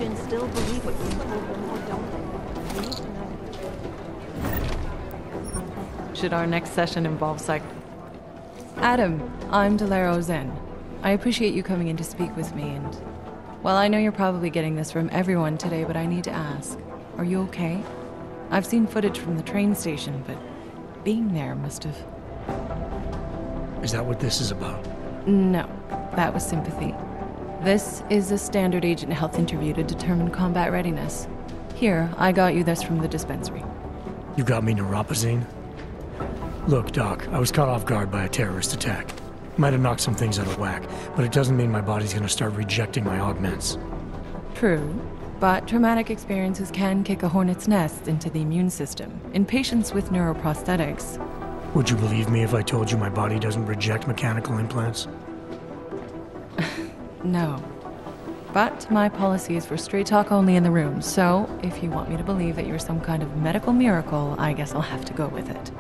Jinn still believe what's being told them or don't they? We need to know. Should our next session involve psych... Adam, I'm Delaro Zen. I appreciate you coming in to speak with me and... Well, I know you're probably getting this from everyone today, but I need to ask. Are you okay? I've seen footage from the train station, but being there must have... Is that what this is about? No, that was sympathy. This is a standard agent health interview to determine combat readiness. Here, I got you this from the dispensary. You got me neuropazine? Look, Doc, I was caught off guard by a terrorist attack. Might have knocked some things out of whack, but it doesn't mean my body's gonna start rejecting my augments. True, but traumatic experiences can kick a hornet's nest into the immune system. In patients with neuroprosthetics... Would you believe me if I told you my body doesn't reject mechanical implants? No. But my policy is for straight talk only in the room, so if you want me to believe that you're some kind of medical miracle, I guess I'll have to go with it.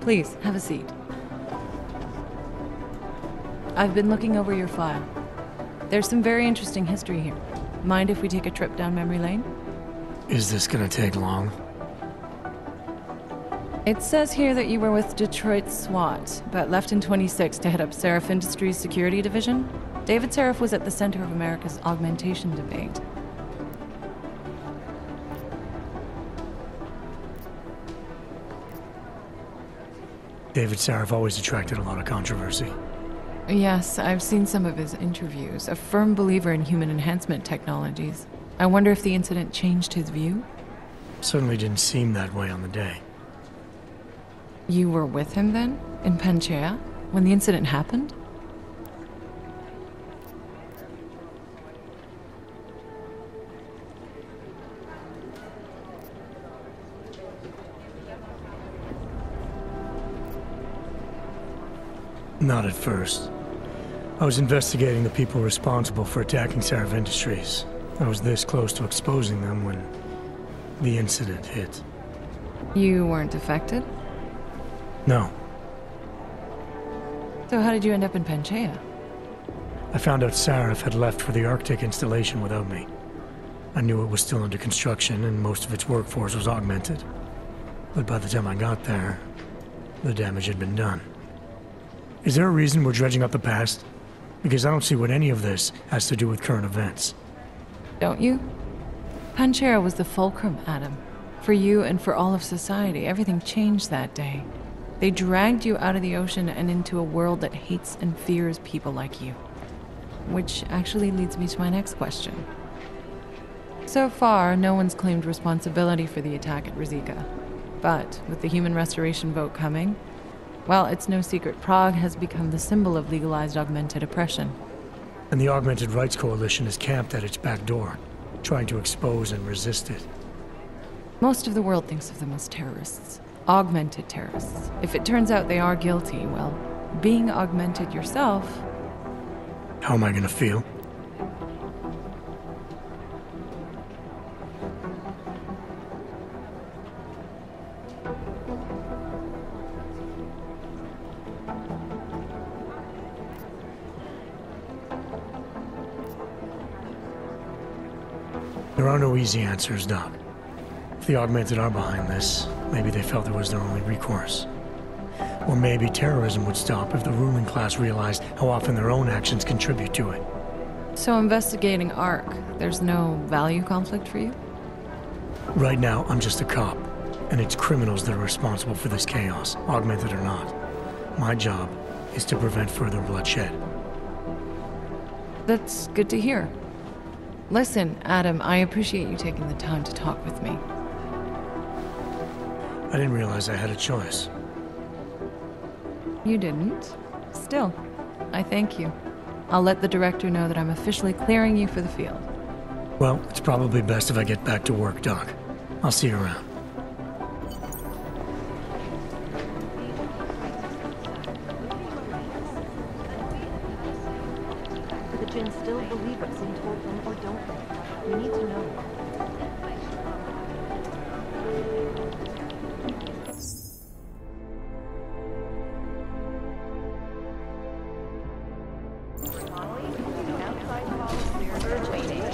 Please, have a seat. I've been looking over your file. There's some very interesting history here. Mind if we take a trip down memory lane? Is this gonna take long? It says here that you were with Detroit SWAT, but left in 26 to head up Seraph Industries' security division. David Seraph was at the center of America's augmentation debate. David Seraph always attracted a lot of controversy. Yes, I've seen some of his interviews. A firm believer in human enhancement technologies. I wonder if the incident changed his view? Certainly didn't seem that way on the day. You were with him then? In Panchea? When the incident happened? Not at first. I was investigating the people responsible for attacking Seraph Industries. I was this close to exposing them when the incident hit. You weren't affected? No. So how did you end up in Panchea? I found out Seraph had left for the Arctic installation without me. I knew it was still under construction and most of its workforce was augmented. But by the time I got there, the damage had been done. Is there a reason we're dredging up the past? Because I don't see what any of this has to do with current events. Don't you? Panchea was the fulcrum, Adam. For you and for all of society, everything changed that day. They dragged you out of the ocean and into a world that hates and fears people like you. Which actually leads me to my next question. So far, no one's claimed responsibility for the attack at Rizika. But with the human restoration vote coming, well, it's no secret Prague has become the symbol of legalized augmented oppression. And the Augmented Rights Coalition is camped at its back door, trying to expose and resist it. Most of the world thinks of them as terrorists. Augmented terrorists. If it turns out they are guilty, well, being augmented yourself... How am I gonna feel? There are no easy answers, Doc. If the Augmented are behind this, maybe they felt it was their only recourse. Or maybe terrorism would stop if the ruling class realized how often their own actions contribute to it. So investigating ARC, there's no value conflict for you? Right now, I'm just a cop, and it's criminals that are responsible for this chaos, augmented or not. My job is to prevent further bloodshed. That's good to hear. Listen, Adam, I appreciate you taking the time to talk with me. I didn't realize I had a choice. You didn't? Still, I thank you. I'll let the director know that I'm officially clearing you for the field. Well, it's probably best if I get back to work, Doc. I'll see you around. Do the Jinn still believe what's being told them or don't they? We need to know.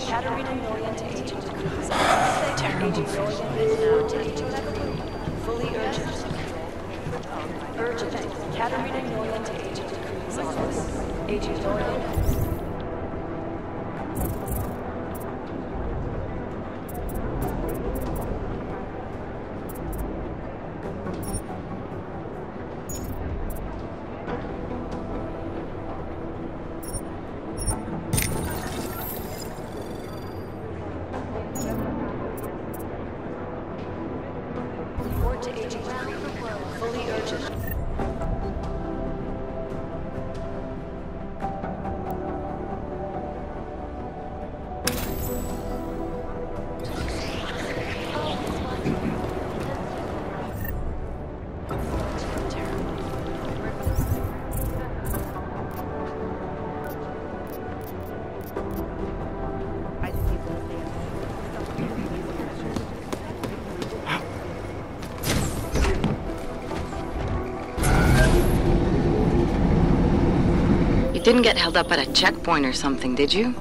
Katarina Noyan to Agent Cruz. Agent Noyan is now to Agent Cruz. Fully urgent. Urgent. Katarina Noyan to Agent Cruz office. Agent Noyan. Report to Agent Cruz. Fully urgent. Didn't get held up at a checkpoint or something, did you?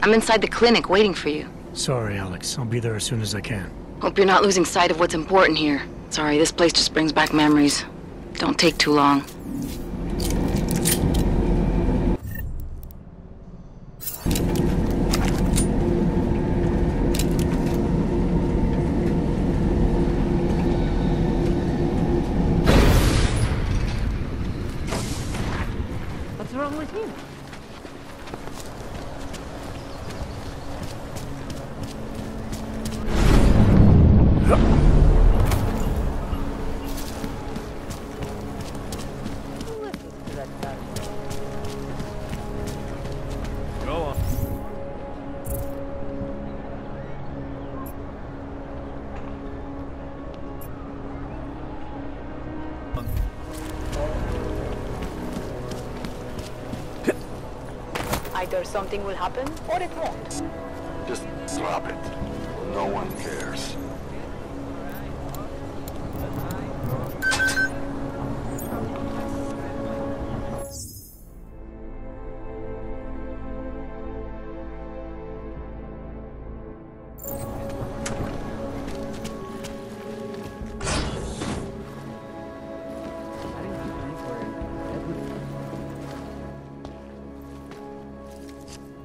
I'm inside the clinic waiting for you. Sorry, Alex. I'll be there as soon as I can. Hope you're not losing sight of what's important here. Sorry, this place just brings back memories. Don't take too long. What's wrong with you? Go on. Either something will happen or it won't. Just drop it. No one cares.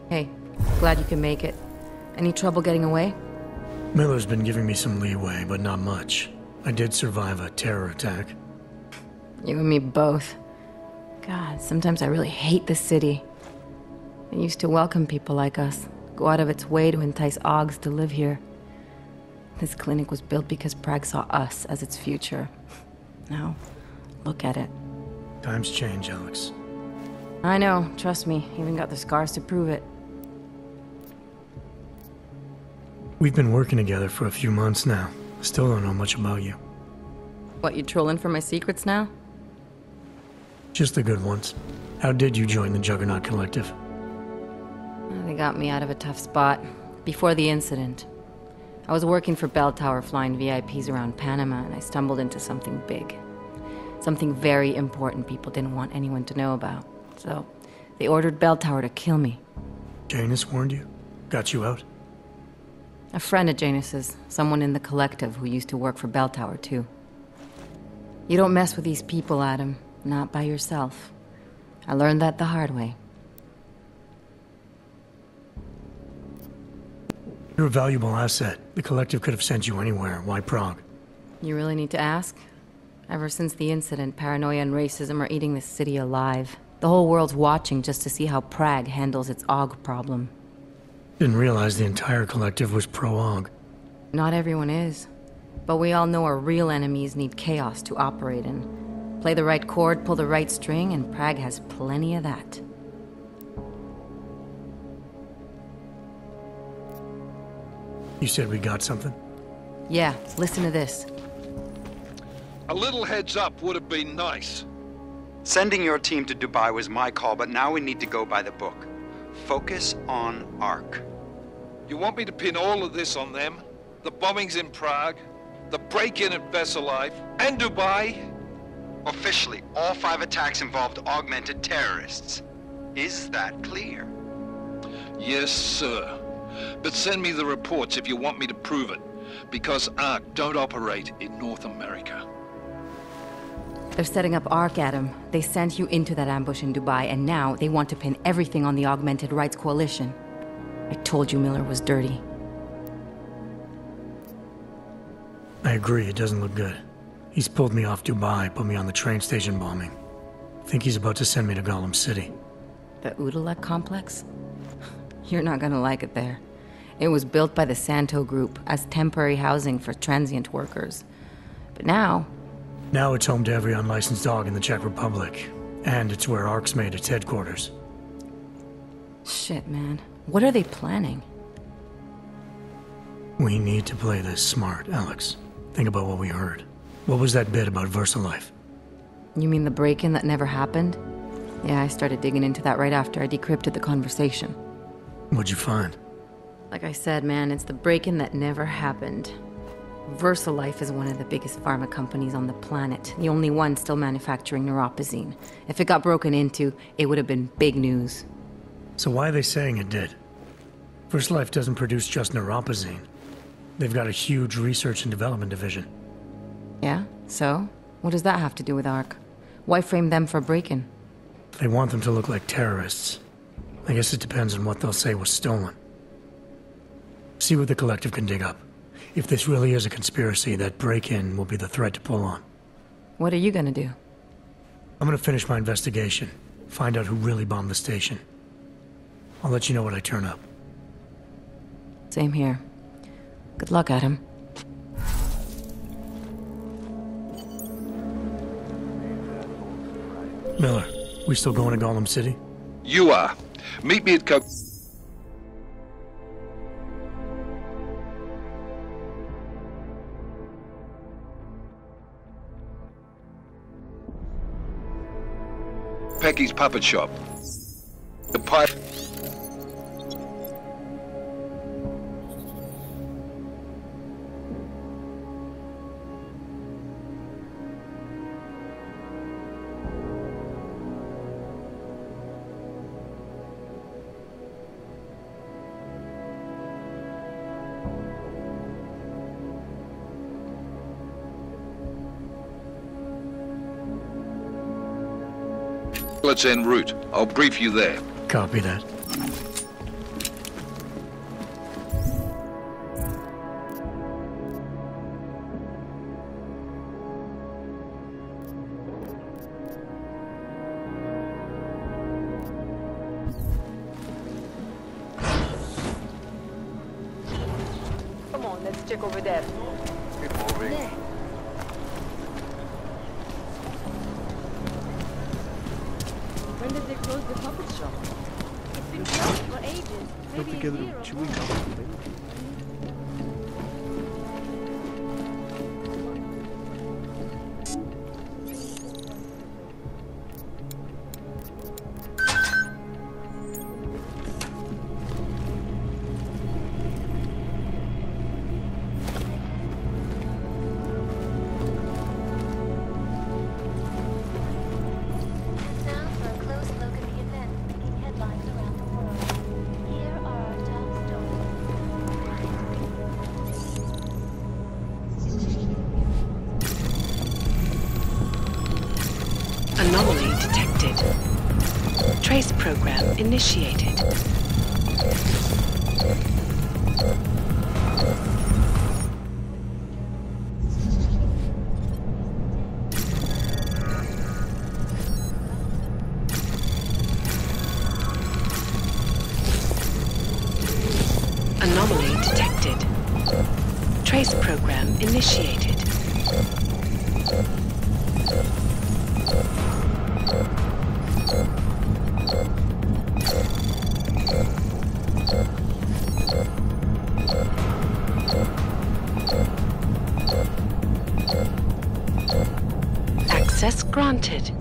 Hey, glad you can make it. Any trouble getting away? Miller's been giving me some leeway, but not much. I did survive a terror attack. You and me both. God, sometimes I really hate this city. It used to welcome people like us, go out of its way to entice Augs to live here. This clinic was built because Prague saw us as its future. Now, look at it. Times change, Alex. I know, trust me, even got the scars to prove it. We've been working together for a few months now. Still don't know much about you. What, you trolling for my secrets now? Just the good ones. How did you join the Juggernaut Collective? They got me out of a tough spot. Before the incident. I was working for Bell Tower flying VIPs around Panama, and I stumbled into something big. Something very important people didn't want anyone to know about. So, they ordered Bell Tower to kill me. Janus warned you? Got you out? A friend of Janus's, someone in the collective who used to work for Bell Tower, too. You don't mess with these people, Adam. Not by yourself. I learned that the hard way. You're a valuable asset. The collective could have sent you anywhere. Why Prague? You really need to ask? Ever since the incident, paranoia and racism are eating this city alive. The whole world's watching just to see how Prague handles its AUG problem. Didn't realize the entire collective was pro-AUG. Not everyone is. But we all know our real enemies need chaos to operate in. Play the right chord, pull the right string, and Prague has plenty of that. You said we got something? Yeah, listen to this. A little heads up would have been nice. Sending your team to Dubai was my call, but now we need to go by the book. Focus on ARC. You want me to pin all of this on them? The bombings in Prague, the break-in at Veselaiv, and Dubai? Officially, all 5 attacks involved augmented terrorists. Is that clear? Yes, sir. But send me the reports if you want me to prove it. Because ARC don't operate in North America. They're setting up ARC, Adam. They sent you into that ambush in Dubai, and now they want to pin everything on the Augmented Rights Coalition. I told you Miller was dirty. I agree, it doesn't look good. He's pulled me off Dubai, put me on the train station bombing. Think he's about to send me to Gollum City. The Udalek complex? You're not gonna like it there. It was built by the Santo Group as temporary housing for transient workers. But now Now it's home to every unlicensed dog in the Czech Republic. And it's where ARC's made its headquarters. shit, man. What are they planning? We need to play this smart, Alex. Think about what we heard. What was that bit about VersaLife? You mean the break-in that never happened? Yeah, I started digging into that right after I decrypted the conversation. What'd you find? Like I said, man, it's the break-in that never happened. VersaLife is one of the biggest pharma companies on the planet, the only one still manufacturing neuropozyne. If it got broken into, it would have been big news. So why are they saying it did? VersaLife doesn't produce just neuropozyne. They've got a huge research and development division. Yeah? So? What does that have to do with ARC? Why frame them for break-in? They want them to look like terrorists. I guess it depends on what they'll say was stolen. See what the collective can dig up. If this really is a conspiracy, that break-in will be the thread to pull on. What are you gonna do? I'm gonna finish my investigation, find out who really bombed the station. I'll let you know when I turn up. Same here. Good luck, Adam. Miller, we still going to Gollum City? You are. Meet me at Pecky's puppet shop. The pipe. Let's en route. I'll brief you there. Copy that. Come on, let's check over there. Keep moving. When did they close the puppet shop? It's been closed for ages. Put Maybe together a year or chewing more. gum. Now for a close look at the events making headlines around the world. Here are our top stories. Anomaly detected. Trace program initiated. Anomaly detected. Trace program initiated. Access granted.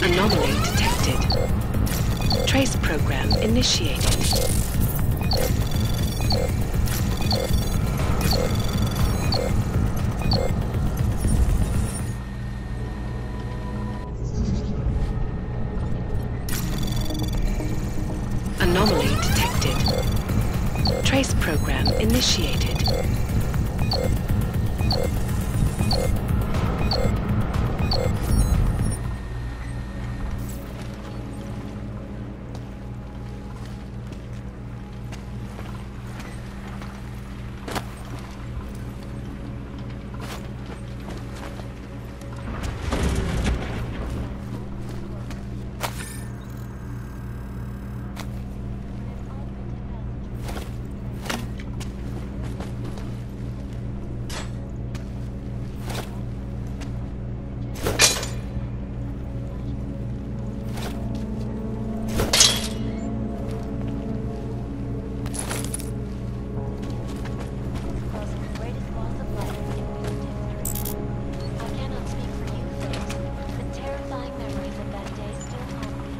Anomaly detected. Trace program initiated. Anomaly detected. Trace program initiated. Causing the greatest loss of life in recent history. I cannot speak for you folks, but terrifying memories of that day still haunt me.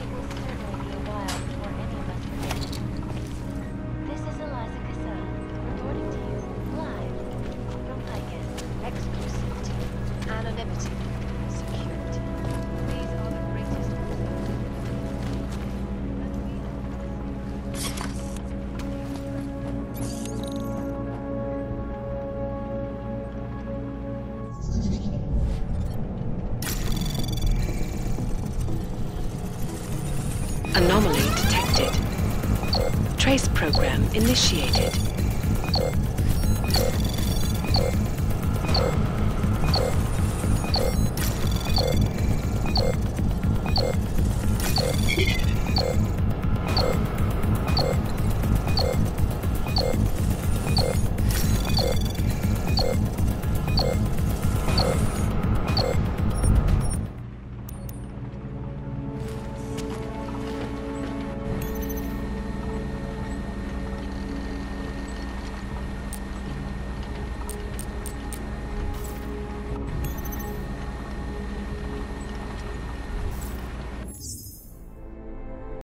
It will certainly be a while before any of us forget it. This is Eliza Cassell, reporting to you live from ICAS. Exclusivity, anonymity, security. These are the greatest Anomaly detected. Trace program initiated.